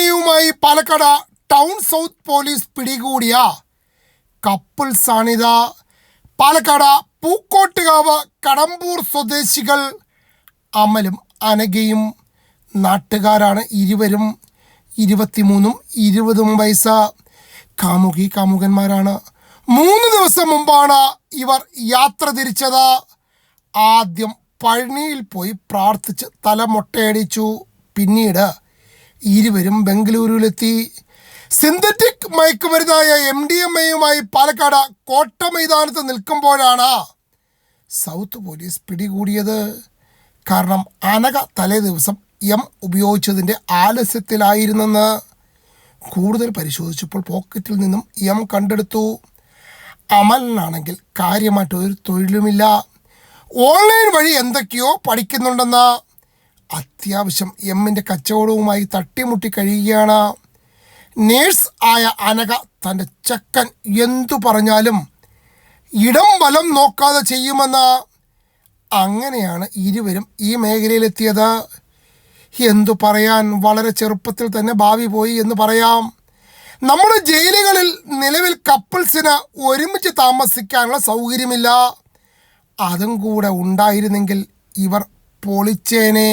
MDMAയുമായി Palakkad town south police പിടികൂടിയ കപ്പിൾസാണിത്. പാലക്കാട് പൂക്കോട്ടുകാവ് കടമ്പൂർ സ്വദേശികൾ അമലും അനഘയും. നാട്ടുകാരാണ് ഇരുവരും. 23ഉം 20ഉം വയസ്സ്. കാമുകന്മാരാണ്. 3 ദിവസം മുമ്പാണ് ഇവർ യാത്ര തിരിച്ചത്. ആദ്യം പഴനിയിൽ പോയി പ്രാർത്ഥിച്ച് തലമൊട്ടയടിച്ചു. പിന്നീട് ഇരുവരും ബംഗളൂരുവിലെത്തി. സിന്തറ്റിക് മയക്കുമരുന്നായ MDMAയുമായി പാലക്കാട് കോട്ട മൈതാനത്ത് നിൽക്കുമ്പോഴാണ് സൗത്ത് പോലീസ് പിടികൂടിയത്. കാരണം അനഘ തലേ ദിവസം ഉപയോഗിച്ചതിൻ്റെ ആലസ്യത്തിലായിരുന്നെന്ന്. കൂടുതൽ പരിശോധിച്ചപ്പോൾ പോക്കറ്റിൽ നിന്നും കണ്ടെടുത്തു. അമലിനാണെങ്കിൽ കാര്യമായിട്ടൊരു തൊഴിലുമില്ല. ഓൺലൈൻ വഴി എന്തൊക്കെയോ പഠിക്കുന്നുണ്ടെന്ന്. അത്യാവശ്യം എമ്മിൻ്റെ കച്ചവടവുമായി തട്ടിമുട്ടി കഴിയുകയാണ്. നേഴ്സ് ആയ അനഘ തൻ്റെ ചെക്കൻ എന്തു പറഞ്ഞാലും ഇടം വലം നോക്കാതെ ചെയ്യുമെന്ന്. അങ്ങനെയാണ് ഇരുവരും ഈ മേഖലയിലെത്തിയത്. എന്തു പറയാൻ, വളരെ ചെറുപ്പത്തിൽ തന്നെ ഭാവി പോയി എന്ന് പറയാം. നമ്മുടെ ജയിലുകളിൽ നിലവിൽ കപ്പിൾസിന് ഒരുമിച്ച് താമസിക്കാനുള്ള സൗകര്യമില്ല. അതും കൂടെ ഉണ്ടായിരുന്നെങ്കിൽ ഇവർ പൊളിച്ചേനെ.